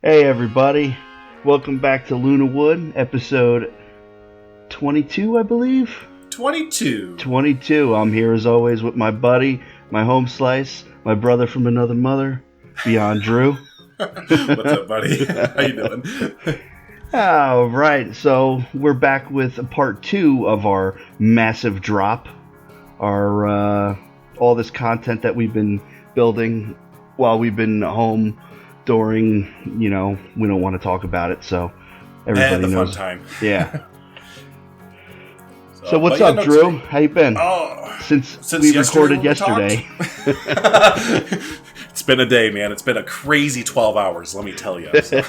Hey everybody, welcome back to Lunawood, episode 22, I believe? 22. 22. I'm here as always with my buddy, my home slice, my brother from another mother, Beyond Drew. What's up, buddy? How you doing? Alright, so we're back with part 2 of our massive drop. Our, all this content that we've been building while we've been home during, we don't want to talk about it, so everybody knows. Fun time. Yeah. So what's up, Drew? How you been? Oh, since we recorded yesterday. It's been a day, man. It's been a crazy 12 hours, let me tell you. So.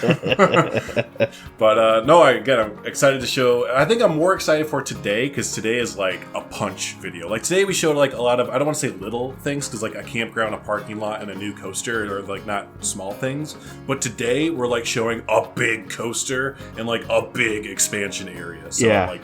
But I'm excited to show. I think I'm more excited for today because today is like a punch video. Like today we showed like a lot of, I don't want to say little things because like a campground, a parking lot, and a new coaster are like not small things. But today we're like showing a big coaster and like a big expansion area. So like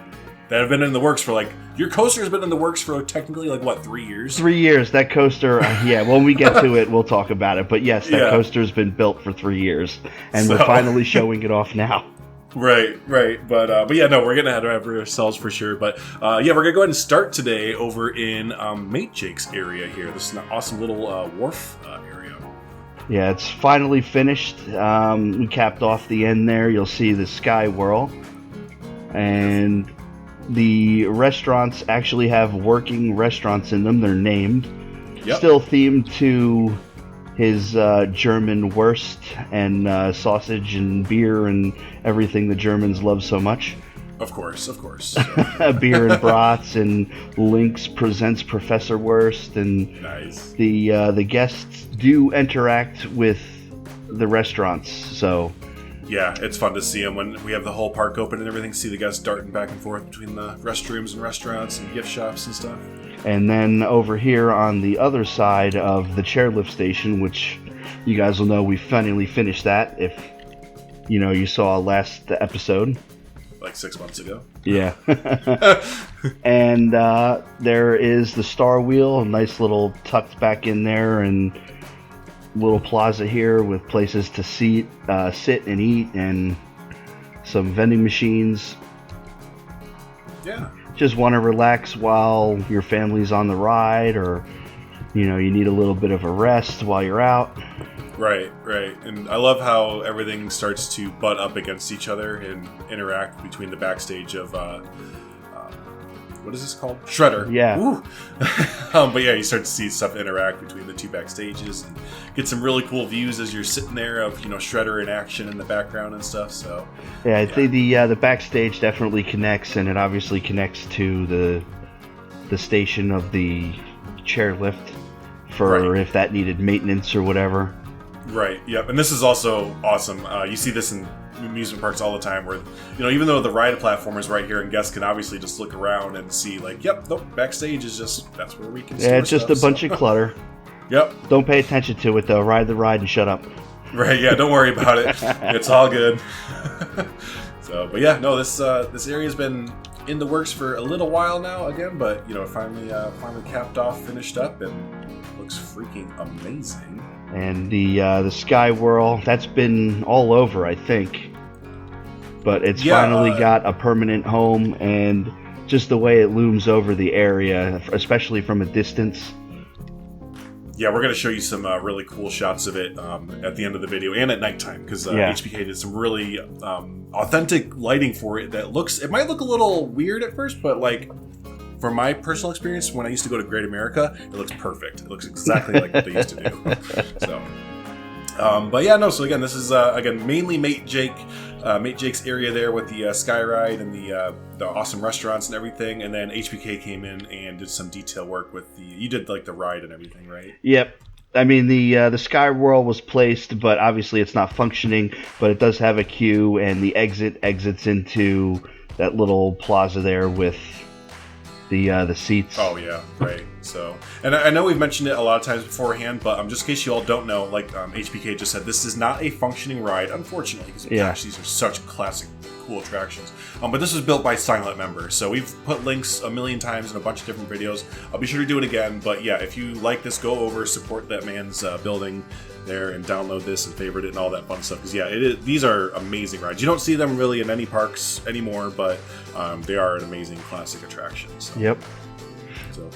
that have been in the works for like, your coaster has been in the works for technically like what, 3 years? 3 years. That coaster, when we get to it, we'll talk about it. But yes, that coaster's been built for 3 years, and we're finally showing it off now. Right. But yeah, no, we're gonna have ourselves for sure. But we're gonna go ahead and start today over in Matejakezman area here. This is an awesome little wharf area. Yeah, it's finally finished. We capped off the end there. You'll see the sky whirl, and the restaurants actually have working restaurants in them. They're named. Yep. Still themed to his German wurst and sausage and beer and everything the Germans love so much. Of course. Beer and brats, and Lynx presents Professor Wurst, and nice. The guests do interact with the restaurants, so... Yeah, it's fun to see them when we have the whole park open and everything. See the guests darting back and forth between the restrooms and restaurants and gift shops and stuff. And then over here on the other side of the chairlift station, which you guys will know we finally finished that if, you saw last episode. Like 6 months ago. Yeah. And there is the Star Wheel, a nice little tucked back in there, and little plaza here with places to sit and eat, and some vending machines. Yeah. Just want to relax while your family's on the ride, or you need a little bit of a rest while you're out. Right. And I love how everything starts to butt up against each other and interact between the backstage of what is this called? Shredder. Yeah. But yeah, you start to see stuff interact between the two backstages and get some really cool views as you're sitting there of Shredder in action in the background and stuff. So I think the backstage definitely connects, and it obviously connects to the station of the chairlift for if that needed maintenance or whatever. Right. Yep. And this is also awesome. You see this in amusement parks all the time where, even though the ride platform is right here and guests can obviously just look around and see like, backstage is just, that's where we can store it's just stuff, a bunch of clutter. Yep. Don't pay attention to it though. Ride the ride and shut up. Right. Yeah. Don't worry about it. It's all good. But yeah, no, this area's been in the works for a little while now again, but finally capped off, finished up, and looks freaking amazing. And the Sky Whirl, that's been all over, I think. But it's finally got a permanent home, and just the way it looms over the area, especially from a distance. Yeah, we're going to show you some really cool shots of it at the end of the video and at nighttime, because HPK did some really authentic lighting for it that it might look a little weird at first, but like, from my personal experience, when I used to go to Great America, it looks perfect. It looks exactly like what they used to do. So, but yeah, no. So again, this is mainly Matejakezman area there with the Sky Ride and the awesome restaurants and everything. And then HPK came in and did some detail work with you did like the ride and everything, right? Yep. I mean, the Sky Whirl was placed, but obviously it's not functioning. But it does have a queue, and the exits into that little plaza there with the seats. Oh yeah, right. So, and I know we've mentioned it a lot of times beforehand, but just in case you all don't know, like HPK just said, this is not a functioning ride, unfortunately, because gosh, these are such classic, cool attractions. But this was built by SilentMember, so we've put links a million times in a bunch of different videos. I'll be sure to do it again, but yeah, if you like this, go over, support that man's building there and download this and favorite it and all that fun stuff. Because these are amazing rides. You don't see them really in any parks anymore, but they are an amazing classic attraction. So. Yep. So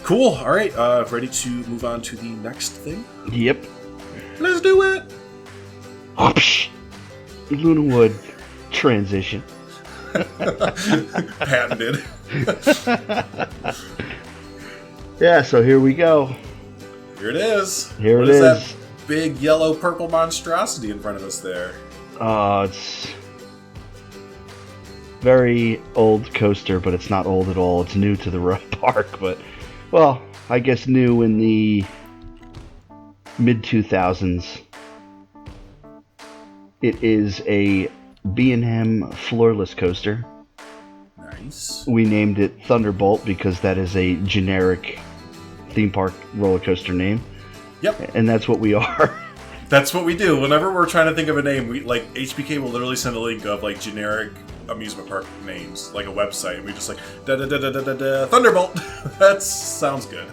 cool. All right, ready to move on to the next thing? Yep. Let's do it. Lunawood transition. Patented. Yeah, so here we go. Here it is. What is that big yellow purple monstrosity in front of us there? It's very old coaster, but it's not old at all. It's new to the park, but, well, I guess new in the mid-2000s. It is a B&M Floorless Coaster. Nice. We named it Thunderbolt because that is a generic theme park roller coaster name. Yep. And that's what we are. That's what we do. Whenever we're trying to think of a name, we like HBK will literally send a link of like generic amusement park names, like a website, and we just like Thunderbolt. That sounds good.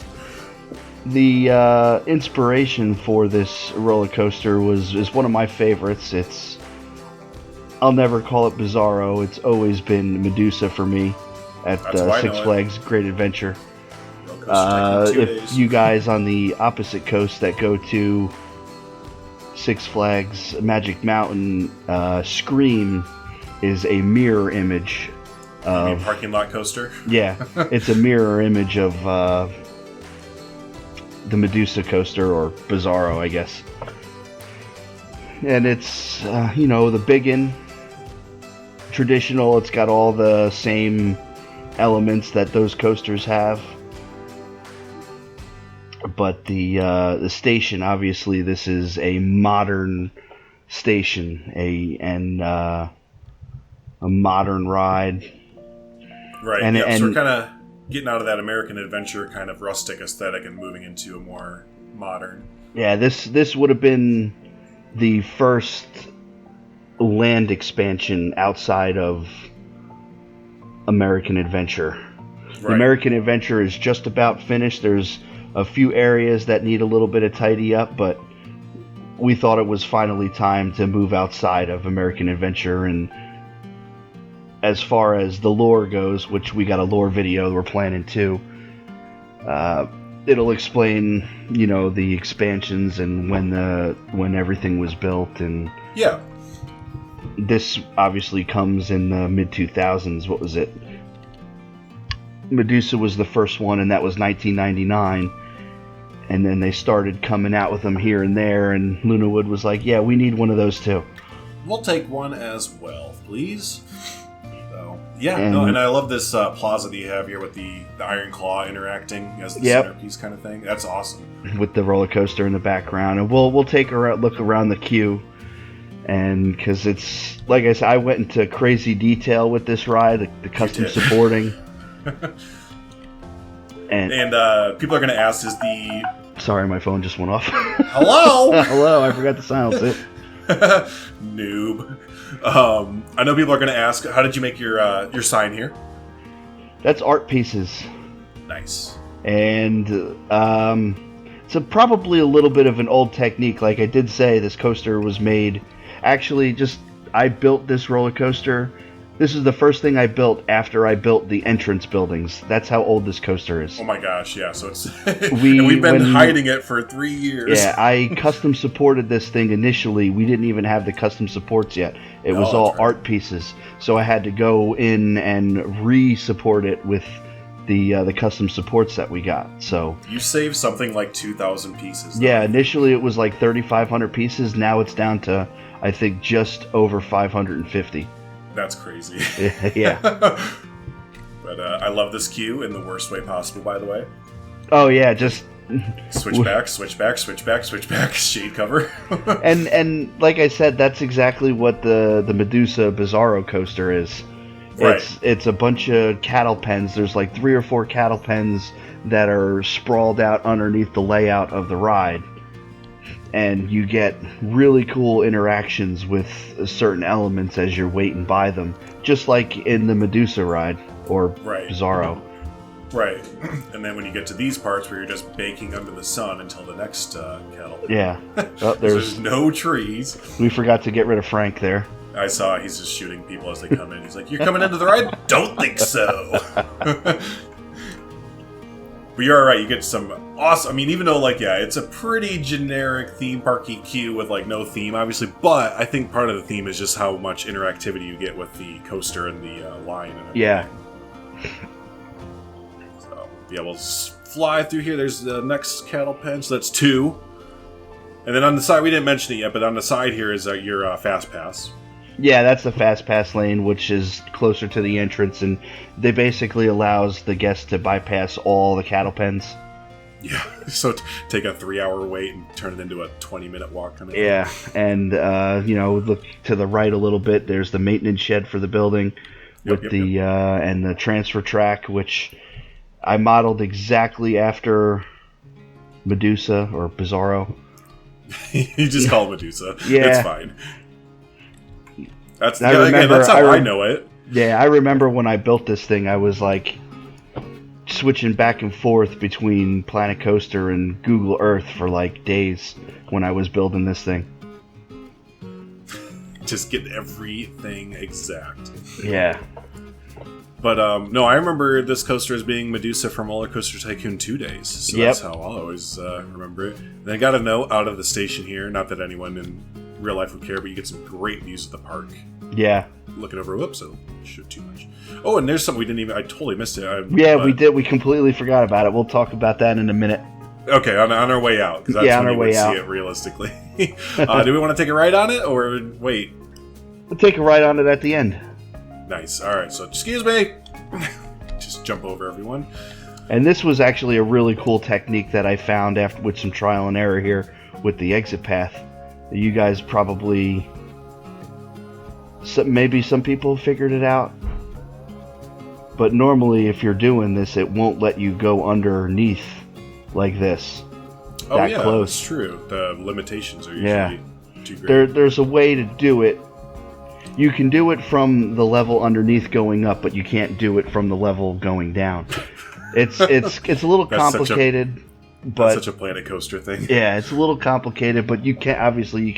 The inspiration for this roller coaster is one of my favorites. I'll never call it Bizarro. It's always been Medusa for me at Six Flags Great Adventure. If you guys on the opposite coast that go to Six Flags Magic Mountain, Scream is a mirror image of parking lot coaster. Yeah, it's a mirror image of the Medusa coaster, or Bizarro, I guess. And it's the biggin, traditional. It's got all the same elements that those coasters have. But the station, obviously, this is a modern station, a modern ride. Right. And so we're kind of getting out of that American Adventure kind of rustic aesthetic and moving into a more modern. Yeah, this would have been the first land expansion outside of American Adventure. Right. The American Adventure is just about finished. There's a few areas that need a little bit of tidy up, but we thought it was finally time to move outside of American Adventure. And as far as the lore goes, which we got a lore video we're planning too, it'll explain, the expansions and when everything was built. And yeah, this obviously comes in the mid-2000s. What was it? Medusa was the first one, and that was 1999. And then they started coming out with them here and there, and Lunawood was like, yeah, we need one of those too. We'll take one as well, please. So, yeah, and I love this plaza that you have here with the Iron Claw interacting as the centerpiece kind of thing. That's awesome. With the roller coaster in the background. And we'll take a look around the queue. And because it's, like I said, I went into crazy detail with this ride, the custom supporting. And people are going to ask, is the... Sorry, my phone just went off. Hello? Hello, I forgot to silence it. Noob. I know people are going to ask, how did you make your sign here? That's art pieces. Nice. And it's probably a little bit of an old technique. Like I did say, this coaster was made... Actually, I built this roller coaster. This is the first thing I built after I built the entrance buildings. That's how old this coaster is. Oh my gosh, yeah. So it's we've been hiding it for 3 years. Yeah, I custom supported this thing initially. We didn't even have the custom supports yet. It was all art pieces. So I had to go in and re-support it with the custom supports that we got. So you saved something like 2,000 pieces. Yeah, initially it was like 3,500 pieces. Now it's down to, I think, just over 550. That's crazy. Yeah. But I love this queue in the worst way possible, by the way. Oh, yeah, just... switch back, shade cover. and like I said, that's exactly what the Medusa Bizarro coaster is. Right. It's a bunch of cattle pens. There's like 3 or 4 cattle pens that are sprawled out underneath the layout of the ride. And you get really cool interactions with certain elements as you're waiting by them, just like in the Medusa ride or Bizarro. Right. And then when you get to these parts where you're just baking under the sun until the next cattle. Yeah. Oh, there's no trees. We forgot to get rid of Frank there. I saw he's just shooting people as they come in. He's like, "You're coming into the ride? Don't think so." But you're alright, you get some awesome... I mean, even though, like, yeah, it's a pretty generic theme parky queue with, like, no theme, obviously, but I think part of the theme is just how much interactivity you get with the coaster and the line and everything. Yeah. So, yeah, we'll fly through here. There's the next cattle pen, so that's 2. And then on the side, we didn't mention it yet, but on the side here is your Fast Pass. Yeah, that's the Fast Pass lane, which is closer to the entrance, and they basically allows the guests to bypass all the cattle pens. Yeah, so take a 3-hour wait and turn it into a 20-minute walk. Kind of yeah, and, look to the right a little bit, there's the maintenance shed for the building, and the transfer track, which I modeled exactly after Medusa, or Bizarro. You just call it Medusa. Yeah. It's fine. That's how I know it. Yeah, I remember when I built this thing, I was like switching back and forth between Planet Coaster and Google Earth for like days when I was building this thing. Just get everything exact. Yeah. But no, I remember this coaster as being Medusa from RollerCoaster Tycoon 2 days. So that's how I'll always remember it. And I got a note out of the station here. Not that anyone in real life would care, but you get some great views of the park. Yeah. Looking over, whoops, I shoot too much. Oh, and there's something we didn't even, I totally missed it. We did. We completely forgot about it. We'll talk about that in a minute. Okay, on our way out. Because that's when you would see it realistically. Do we want to take a ride on it, or wait? We'll take a ride on it at the end. Nice. All right, so excuse me. Just jump over everyone. And this was actually a really cool technique that I found after with some trial and error here with the exit path. You guys probably... maybe some people figured it out. But normally if you're doing this, it won't let you go underneath like this. Oh, yeah, close. That's true. The limitations are usually too great. There's a way to do it. You can do it from the level underneath going up, but you can't do it from the level going down. It's a little complicated. That's such a Planet Coaster thing. Yeah, it's a little complicated, but you can obviously you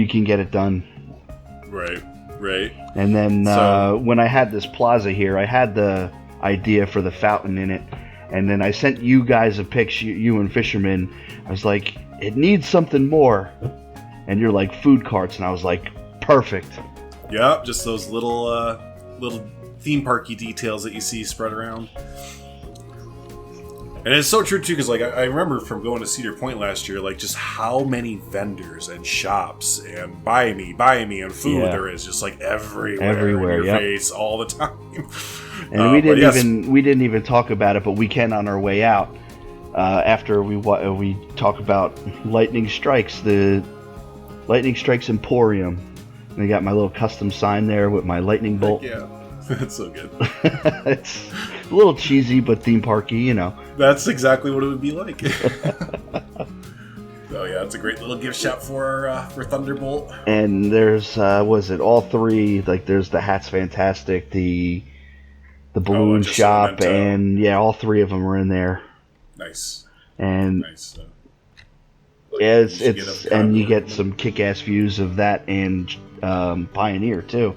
can get it done. Right. And then when I had this plaza here, I had the idea for the fountain in it, and then I sent you guys a picture, you and Fisherman. I was like, it needs something more, and you're like food carts, and I was like, perfect. Yeah, just those little theme parky details that you see spread around. And it's so true, too, because like I remember from going to Cedar Point last year, like just how many vendors and shops and buy me and food there is just like everywhere in your face all the time. And we didn't even talk about it, but we can on our way out after we talk about Lightning Strikes, the Lightning Strikes Emporium. And I got my little custom sign there with my lightning bolt. Yeah, that's so good. It's a little cheesy, but theme parky, you know. That's exactly what it would be like. Oh yeah, it's a great little gift shop for Thunderbolt. And there's all three. Like there's the Hat's Fantastic, the balloon shop, and all three of them are in there. Nice. And nice. It's and you get some kick-ass views of that and Pioneer too.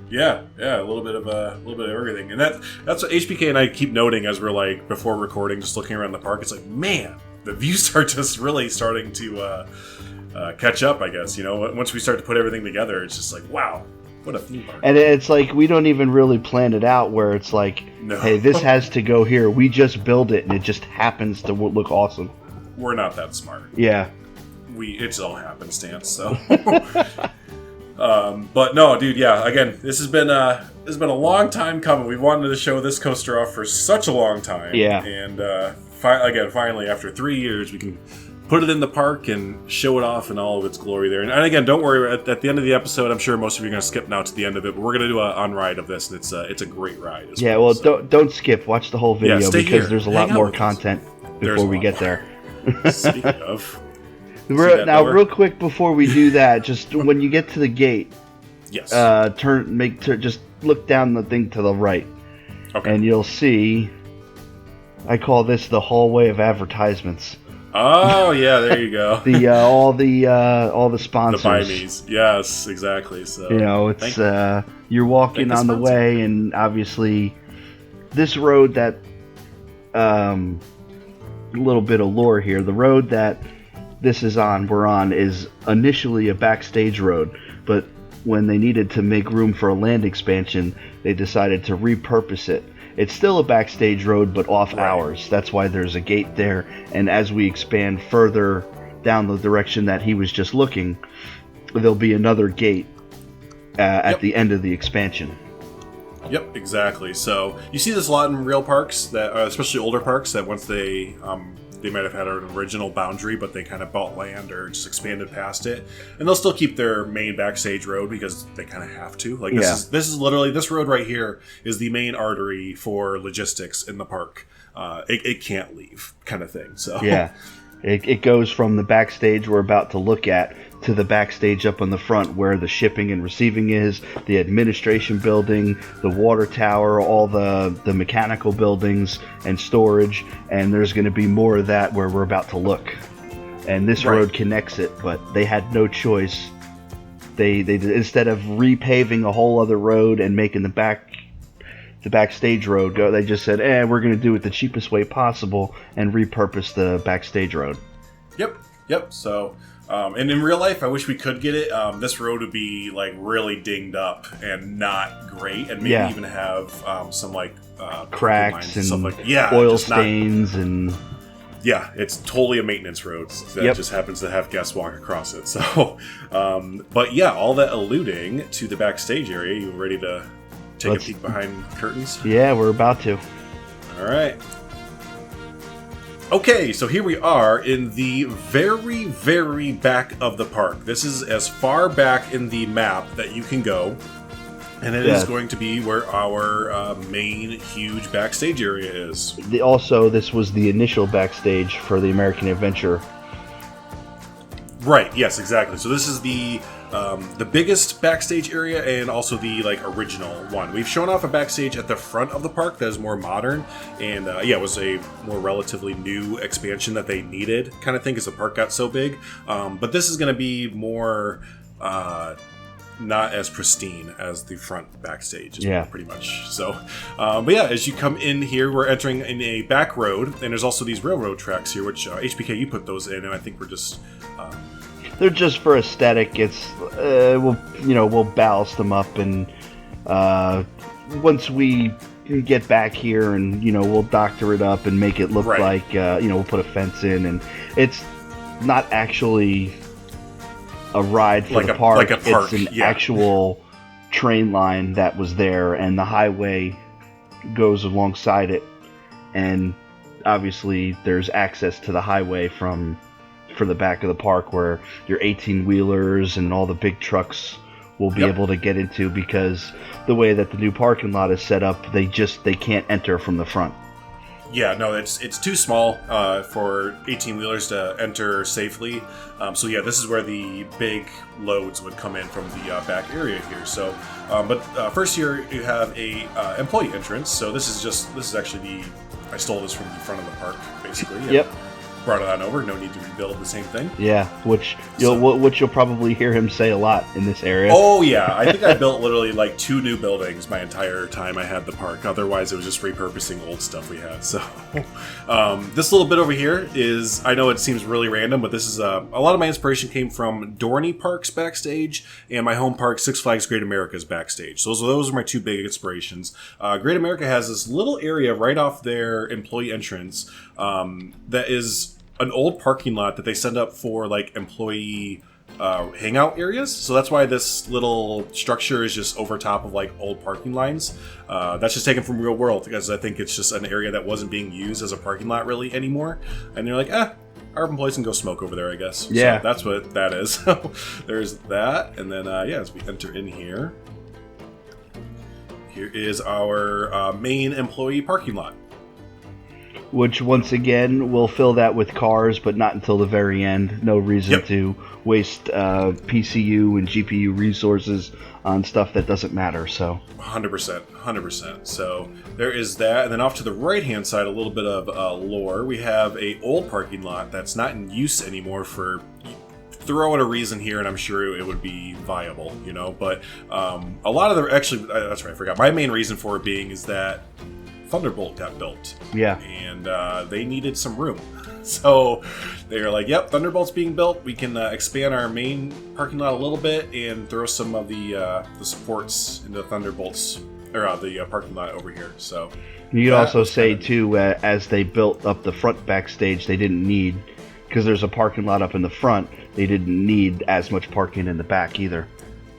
Yeah, a little bit of everything, and that's what HPK and I keep noting as we're like before recording, just looking around the park. It's like, man, the views are just really starting to catch up. I guess once we start to put everything together, it's just like, wow, what a theme park. And it's like we don't even really plan it out. Where it's like, hey, this has to go here. We just build it, and it just happens to look awesome. We're not that smart. Yeah. It's all happenstance, so. But no, dude, yeah. Again, this has been a long time coming. We've wanted to show this coaster off for such a long time. Yeah. And finally, after 3 years, we can put it in the park and show it off in all of its glory there. And again, don't worry. At the end of the episode, I'm sure most of you are going to skip now to the end of it. But we're going to do an on-ride of this, and it's a great ride. Don't skip. Watch the whole video because there's a lot more content before we get there. Speaking of. Real quick before we do that, just when you get to the gate, yes, just look down the thing to the right, and you'll see I call this the hallway of advertisements. Oh yeah, there you go. all the sponsors. The buy me's. Yes, exactly. So it's you're walking on the way, and obviously this road that a little bit of lore here. The road that we're on is initially a backstage road, but when they needed to make room for a land expansion, they decided to repurpose it. It's still a backstage road, but off hours. That's why there's a gate there. And as we expand further down the direction that he was just looking, there'll be another gate at the end of the expansion. Yep, exactly. So you see this a lot in real parks, that especially older parks, that once they might have had an original boundary, but they kind of bought land or just expanded past it, and they'll still keep their main backstage road because they kind of have to. Like this is literally, this road right here is the main artery for logistics in the park. It can't leave, kind of thing. So yeah, it goes from the backstage we're about to look at to the backstage up on the front where the shipping and receiving is, the administration building, the water tower, all the mechanical buildings and storage, and there's going to be more of that where we're about to look. And this road connects it, but they had no choice. They instead of repaving a whole other road and making the backstage road go, they just said, we're going to do it the cheapest way possible and repurpose the backstage road. Yep. So and in real life, I wish we could get it. This road would be like really dinged up and not great, and maybe even have some like cracks and stuff like oil stains and it's totally a maintenance road that just happens to have guests walk across it. So, but all that alluding to the backstage area. You ready to take a peek behind curtains? Yeah, we're about to. All right. Okay, so here we are in the very, very back of the park. This is as far back in the map that you can go. And it is going to be where our main, huge backstage area is. Also, this was the initial backstage for the American Adventure. Right, yes, exactly. So this is the biggest backstage area and also the original one. We've shown off a backstage at the front of the park that is more modern, and it was a more relatively new expansion that they needed, kind of thing, because the park got so big. But this is going to be more not as pristine as the front backstage, pretty much. So, but as you come in here, we're entering in a back road, and there's also these railroad tracks here, which HPK, you put those in, and I think we're just they're just for aesthetic. It's we'll ballast them up, and once we get back here, and we'll doctor it up and make it look like we'll put a fence in, and it's not actually a ride for the park. Like a park. It's an actual train line that was there, and the highway goes alongside it, and obviously there's access to the highway for the back of the park where your 18-wheelers and all the big trucks will be able to get into, because the way that the new parking lot is set up, they can't enter from the front. Yeah, no, it's too small for 18-wheelers to enter safely. So this is where the big loads would come in from the back area here. So, but first here you have a employee entrance. So this is actually I stole this from the front of the park, basically. Yep. Brought it on over. No need to rebuild the same thing. Yeah, which you'll probably hear him say a lot in this area. Oh yeah, I think I built literally 2 new buildings my entire time I had the park. Otherwise, it was just repurposing old stuff we had. So this little bit over here is, I know it seems really random, but this is a lot of my inspiration came from Dorney Park's backstage and my home park, Six Flags Great America's backstage. So those are my 2 big inspirations. Great America has this little area right off their employee entrance that is an old parking lot that they set up for employee hangout areas. So that's why this little structure is just over top of old parking lines. That's just taken from real world, because I think it's just an area that wasn't being used as a parking lot really anymore. And they're like, our employees can go smoke over there, I guess. Yeah. So that's what that is. So there's that. And then, as we enter in here is our main employee parking lot. which once again we'll fill that with cars, but not until the very end. No reason to waste PCU and GPU resources on stuff that doesn't matter. So 100%. So there is that, and then off to the right hand side, a little bit of lore. We have a old parking lot that's not in use anymore. For throw out a reason here, and I'm sure it would be viable, you know. But a lot of the that's right, I forgot. My main reason for it being is that Thunderbolt got built. Yeah. And they needed some room. So they were like, yep, Thunderbolt's being built. We can expand our main parking lot a little bit and throw some of the supports into Thunderbolt's, or the parking lot over here. So you could also say, too, as they built up the front backstage, they didn't need, because there's a parking lot up in the front, they didn't need as much parking in the back either.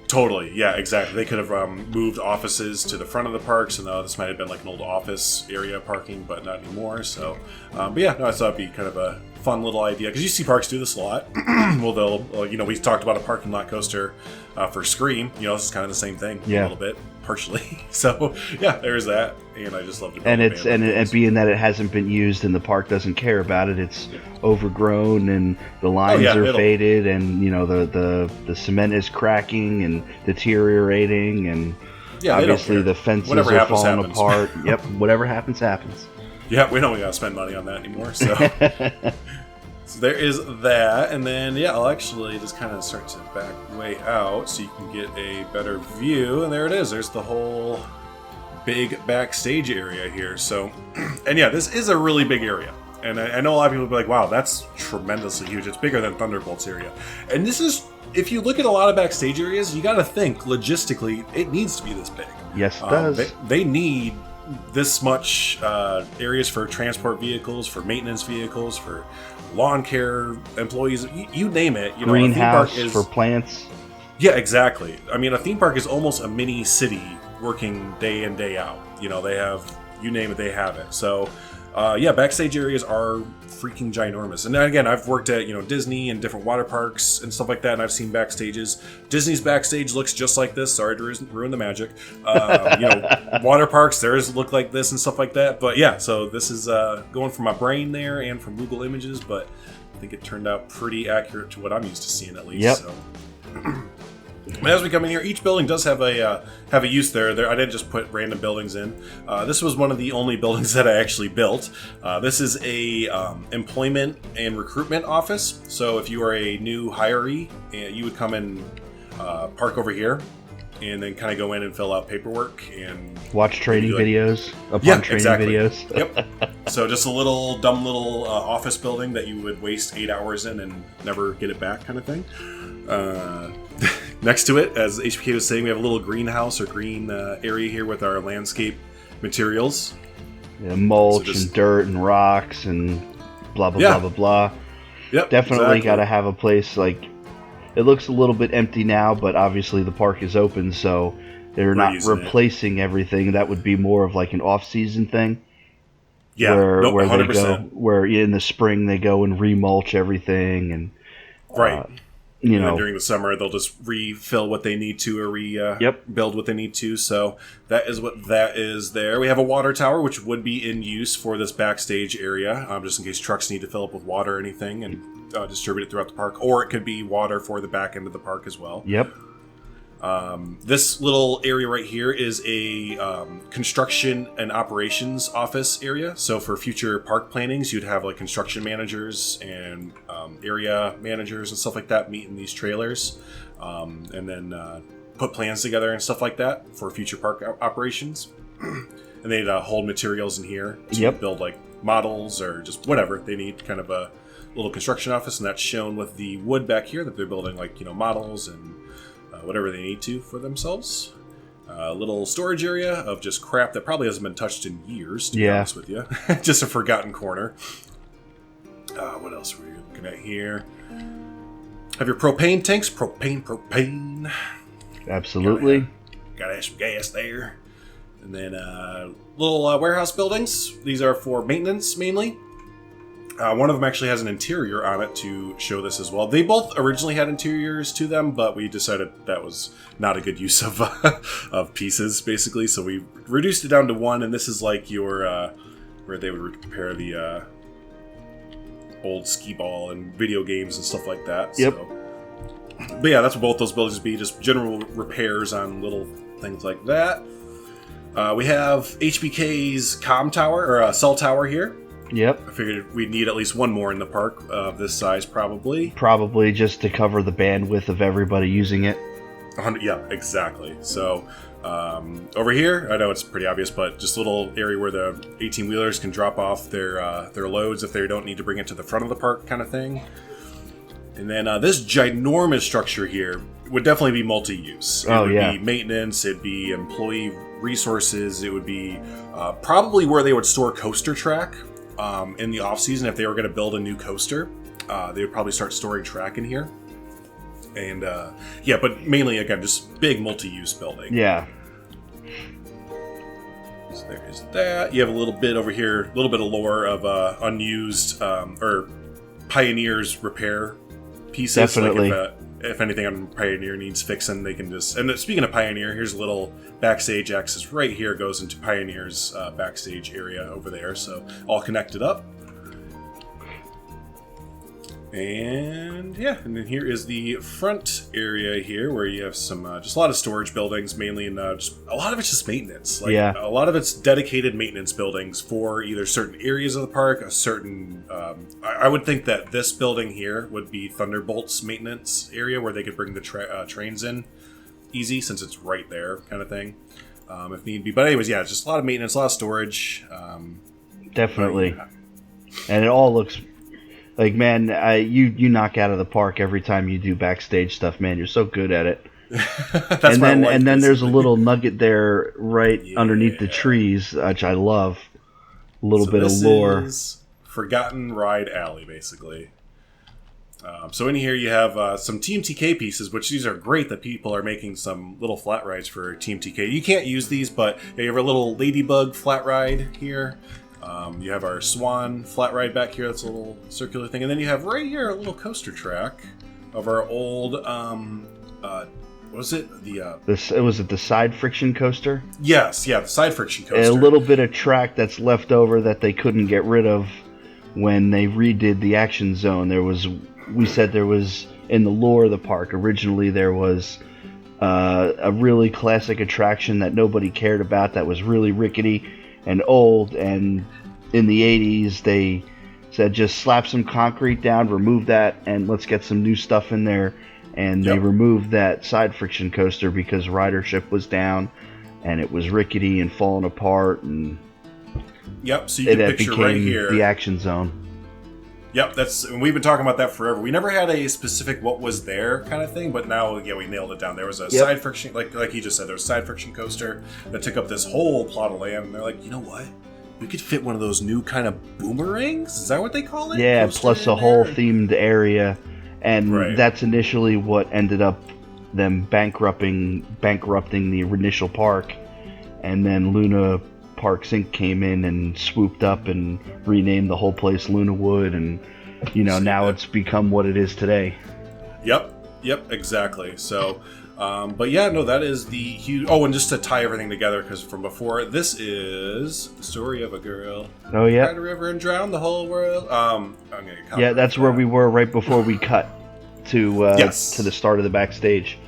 Totally, yeah, exactly. They could have moved offices to the front of the parks, and this might have been like an old office area parking, but not anymore. So, but yeah, no, I thought it'd be kind of a fun little idea, because you see parks do this a lot. Well, they'll, you know, we talked about a parking lot coaster for Scream. You know, this is kind of the same thing, a little bit, partially. So, yeah, there's that, and I just love it. And it's and being that it hasn't been used and the park doesn't care about it, it's overgrown and the lines are faded, and you know the cement is cracking and deteriorating, and obviously the fences are falling apart. Yep, whatever happens. Yeah, we don't gotta spend money on that anymore. So, so there is that, and then I'll actually just kind of start to back way out so you can get a better view. And there it is. There's the whole big backstage area here. So, and this is a really big area. And I know a lot of people will be like, wow, that's tremendously huge. It's bigger than Thunderbolt's area. And this is, if you look at a lot of backstage areas, you got to think logistically, it needs to be this big. Yes, it does. They need this much areas for transport vehicles, for maintenance vehicles, for lawn care employees, you name it. You know, greenhouse for plants. Yeah, exactly. I mean, a theme park is almost a mini city working day in, day out. You know, they have, you name it, they have it. So, backstage areas are freaking ginormous. And again, I've worked at, Disney and different water parks and stuff like that, and I've seen backstages. Disney's backstage looks just like this. Sorry to ruin the magic. Water parks, theirs look like this and stuff like that. But so this is going from my brain there and from Google Images, but I think it turned out pretty accurate to what I'm used to seeing, at least. Yep. So. As we come in here, each building does have a use there. I didn't just put random buildings in. This was one of the only buildings that I actually built. This is a employment and recruitment office. So if you are a new hiree, you would come and park over here, and then kind of go in and fill out paperwork and watch training videos. Videos. Yep. So just a dumb little office building that you would waste 8 hours in and never get it back, kind of thing. Next to it, as HPK was saying, we have a little greenhouse or green area here with our landscape materials. Mulch and dirt and rocks and blah, blah, blah, blah, blah. Yep, definitely got to have a place like... It looks a little bit empty now, but obviously the park is open, so they're not replacing everything. That would be more of like an off-season thing. Yeah, where 100%. They go, where in the spring they go and remulch everything, and right. And then during the summer, they'll just refill what they need to, or build what they need to. So that is what that is there. We have a water tower, which would be in use for this backstage area, just in case trucks need to fill up with water or anything and distribute it throughout the park. Or it could be water for the back end of the park as well. Yep. This little area right here is a construction and operations office area. So for future park plannings, you'd have like construction managers and area managers and stuff like that meet in these trailers, and then put plans together and stuff like that for future park operations. And they'd hold materials in here to build like models or just whatever they need, kind of a little construction office. And that's shown with the wood back here that they're building, like, models and whatever they need to for themselves. A little storage area of just crap that probably hasn't been touched in years, to be honest with you. Just a forgotten corner. What else were you looking at here? Have your propane tanks. Propane. Absolutely. Gotta have some gas there. And then little warehouse buildings. These are for maintenance, mainly. One of them actually has an interior on it to show this as well. They both originally had interiors to them, but we decided that was not a good use of pieces, basically. So we reduced it down to one, and this is like your where they would repair the old skee ball and video games and stuff like that. Yep. So. But yeah, that's what both those buildings be, just general repairs on little things like that. We have HBK's comm tower, or cell tower here. Yep. I figured we'd need at least one more in the park of this size, probably. Probably just to cover the bandwidth of everybody using it. Yeah, exactly. So, over here, I know it's pretty obvious, but just a little area where the 18-wheelers can drop off their loads if they don't need to bring it to the front of the park kind of thing. And then this ginormous structure here would definitely be multi-use. It would be maintenance, it'd be employee resources, it would be probably where they would store coaster track in the off-season. If they were going to build a new coaster, they would probably start storing track in here. And yeah, but mainly, again, just big multi-use building. Yeah. So there is that. You have a little bit over here, a little bit of lore of unused or Pioneers repair pieces. Definitely. Like if anything on Pioneer needs fixing, they can just... And speaking of Pioneer, here's a little backstage access right here. Goes into Pioneer's backstage area over there. So all connected up. And yeah, and then here is the front area here where you have some just a lot of storage buildings, mainly, and just a lot of it's just maintenance. Like, a lot of it's dedicated maintenance buildings for either certain areas of the park, a certain. I would think that this building here would be Thunderbolt's maintenance area where they could bring the trains in easy since it's right there, kind of thing, if need be. But anyways, yeah, just a lot of maintenance, a lot of storage. Definitely, and it all looks. Like, man, you knock out of the park every time you do backstage stuff, man. You're so good at it. and then there's a little nugget there right underneath the trees, which I love. A little bit of lore. Is Forgotten Ride Alley, basically. So in here you have some Team TK pieces, which these are great that people are making some little flat rides for Team TK. You can't use these, but you have a little Ladybug flat ride here. You have our Swan flat ride back here. That's a little circular thing. And then you have right here a little coaster track of our old, what was it? Was it the side friction coaster? Yes, yeah, the side friction coaster. A little bit of track that's left over that they couldn't get rid of when they redid the action zone. We said there was, in the lore of the park, originally there was a really classic attraction that nobody cared about that was really rickety and old, and in the 80s they said just slap some concrete down, remove that, and let's get some new stuff in there. And they removed that side friction coaster because ridership was down and it was rickety and falling apart, and so you can picture right here the action zone. We've been talking about that forever. We never had a specific what was there kind of thing, but now we nailed it down. There was a side friction, like he just said, there was a side friction coaster that took up this whole plot of land, and they're like, you know what? We could fit one of those new kind of boomerangs? Is that what they call it? Yeah, plus a whole themed area, and that's initially what ended up them bankrupting the initial park, and then Luna Parks Inc. came in and swooped up and renamed the whole place Lunawood, and now it's become what it is today. Yep, exactly. So, but yeah, no, that is the huge. Oh, and just to tie everything together, because from before, this is the story of a girl. Oh yeah, cried a river and drowned the whole world. That's where we were right before we cut to the start of the backstage.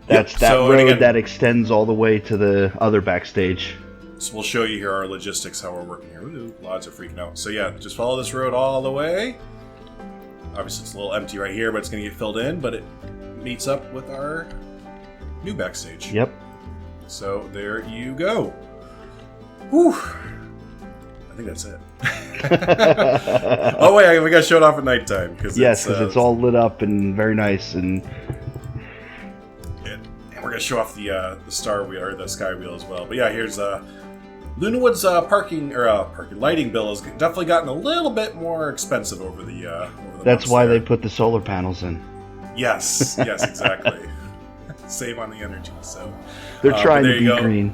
That's that road that extends all the way to the other backstage. So we'll show you here our logistics, how we're working here. Ooh, lots of freaking out. So yeah, just follow this road all the way. Obviously it's a little empty right here, but it's going to get filled in, but it meets up with our new backstage. Yep. So there you go. Whew. I think that's it. Oh wait, we got showed off at nighttime. Because it's all lit up and very nice, and we're going to show off the star wheel, or the sky wheel as well. But yeah, here's Lunawood's parking lighting bill has definitely gotten a little bit more expensive over the That's why they put the solar panels in. Yes, exactly. Save on the energy. So they're trying to be green.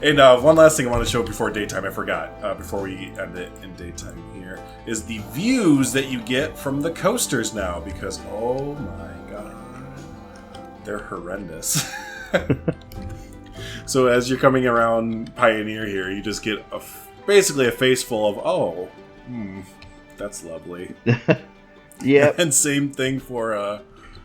And one last thing I want to show before daytime, I forgot, before we end it in daytime here, is the views that you get from the coasters now, because oh my god, they're horrendous. So as you're coming around Pioneer here, you just get basically a face full of, that's lovely. Yeah. And same thing for...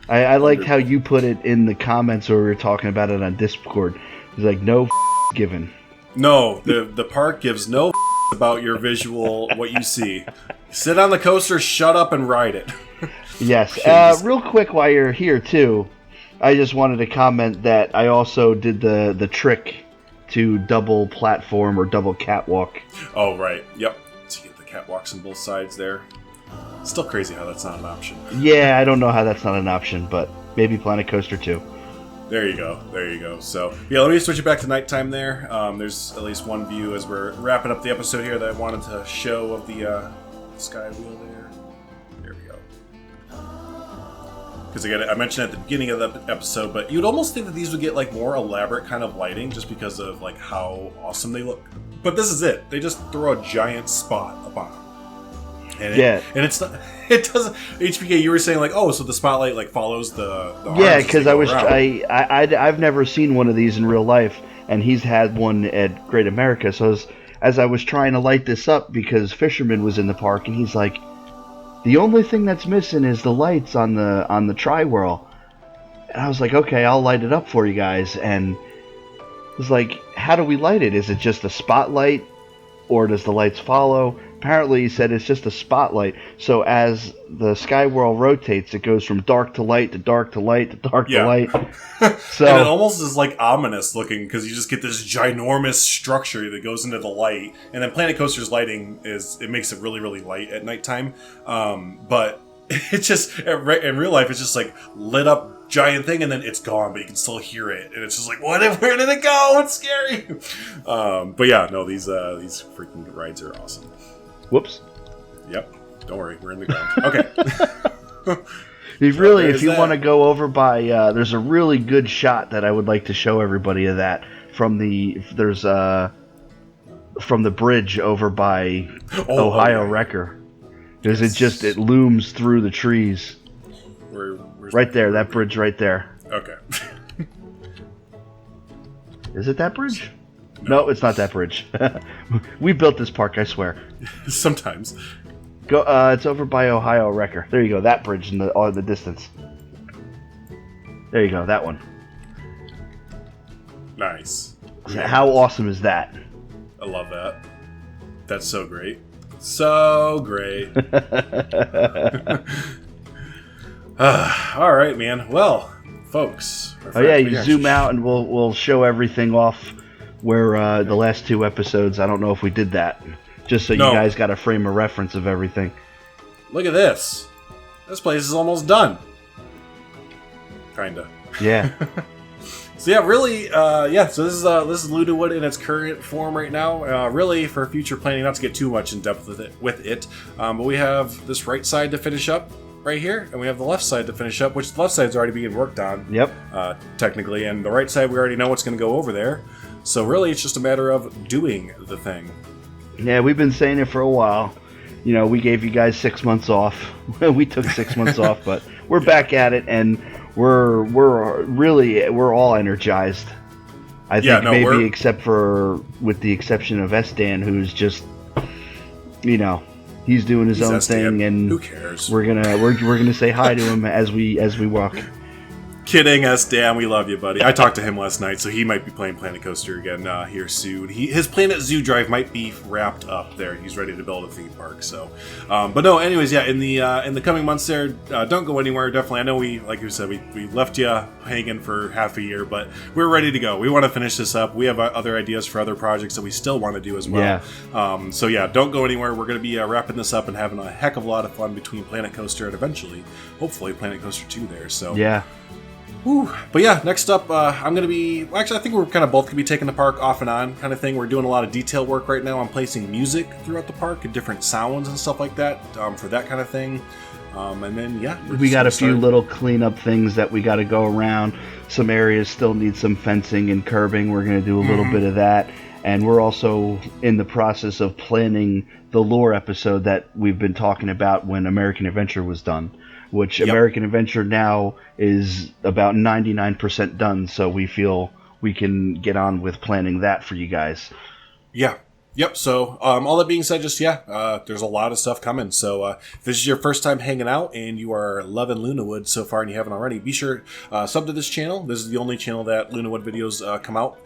I liked how you put it in the comments where we were talking about it on Discord. It's like, no given. No, the park gives no about your visual, what you see. Sit on the coaster, shut up, and ride it. Yes. Real quick while you're here, too, I just wanted to comment that I also did the trick to double platform or double catwalk. Oh, right. Yep. So you get the catwalks on both sides there. Still crazy how that's not an option. Yeah, I don't know how that's not an option, but maybe Planet Coaster 2. There you go. There you go. So, yeah, let me switch it back to nighttime there. There's at least one view as we're wrapping up the episode here that I wanted to show of the sky wheel there. There we go. Because again, I mentioned at the beginning of the episode, but you'd almost think that these would get like more elaborate kind of lighting just because of like how awesome they look. But this is it. They just throw a giant spot up on them. And it's not. It doesn't. HPK, you were saying like, oh, so the spotlight like follows the yeah, because I've never seen one of these in real life, and he's had one at Great America. So as I was trying to light this up, because Fisherman was in the park, and he's like, the only thing that's missing is the lights on the tri-whirl. And I was like, okay, I'll light it up for you guys. And it was like, how do we light it? Is it just a spotlight, or does the lights follow? Apparently, he said it's just a spotlight. So as the sky whirl rotates, it goes from dark to light to dark to light to dark to light. So, and it almost is like ominous looking because you just get this ginormous structure that goes into the light. And then Planet Coaster's lighting makes it really, really light at nighttime. But it's just in real life, it's just like lit up giant thing, and then it's gone, but you can still hear it, and it's just like, where did it go? It's scary. But yeah, no, these freaking rides are awesome. Whoops. Yep. Don't worry, we're in the ground. Okay. If you want to go over by, there's a really good shot that I would like to show everybody of that from the bridge over by Ohio Wrecker. Because it looms through the trees. Right there, that bridge right there. Okay. Is it that bridge? No, it's not that bridge. We built this park, I swear. Sometimes. It's over by Ohio Wrecker. There you go, that bridge in the distance. There you go, that one. Nice. How awesome is that? I love that. That's so great. So great. All right, man. Well, folks. You zoom out and we'll show everything off where the last two episodes. I don't know if we did that. Just so you guys got a frame of reference of everything. Look at this. This place is almost done. Kinda. Yeah. So yeah, really, So this is Lunawood in its current form right now. Really, for future planning, not to get too much in depth with it, but we have this right side to finish up right here, and we have the left side to finish up, which the left side's already being worked on. Yep. Technically, and the right side we already know what's going to go over there. So really, it's just a matter of doing the thing. Yeah, we've been saying it for a while. You know, we gave you guys 6 months off. We took 6 months off, but we're back at it, and we're all energized. I think except for with the exception of SDan, who's just, he's doing his own thing, and who cares? We're gonna say hi to him as we walk. Kidding, SDan, we love you, buddy. I talked to him last night, so he might be playing Planet Coaster again here soon. His Planet Zoo drive might be wrapped up there. He's ready to build a theme park. So, but no, anyways, yeah. In the coming months, there, don't go anywhere. Definitely, I know like you said, we left you hanging for half a year, but we're ready to go. We want to finish this up. We have other ideas for other projects that we still want to do as well. Yeah. So yeah, don't go anywhere. We're going to be wrapping this up and having a heck of a lot of fun between Planet Coaster and eventually, hopefully, Planet Coaster 2 there. So yeah. Whew. But yeah, next up, I'm going to be... Well, actually, I think we're kind of both going to be taking the park off and on kind of thing. We're doing a lot of detail work right now on placing music throughout the park and different sounds and stuff like that for that kind of thing. And then, yeah. We got a few little cleanup things that we got to go around. Some areas still need some fencing and curbing. We're going to do a little bit of that. And we're also in the process of planning the lore episode that we've been talking about when American Adventure was done. Which American Adventure now is about 99% done, so we feel we can get on with planning that for you guys. Yeah. Yep. So, all that being said, there's a lot of stuff coming. So, if this is your first time hanging out and you are loving Lunawood so far and you haven't already, be sure sub to this channel. This is the only channel that Lunawood videos come out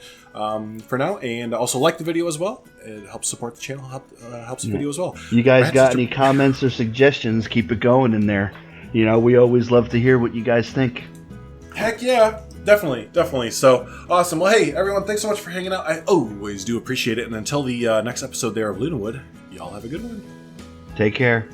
for now, and also like the video as well. It helps support the channel, helps the video as well. You guys got any comments or suggestions? Keep it going in there. You know, we always love to hear what you guys think. Heck yeah. Definitely. So, awesome. Well, hey, everyone, thanks so much for hanging out. I always do appreciate it. And until the next episode there of Lunawood, y'all have a good one. Take care.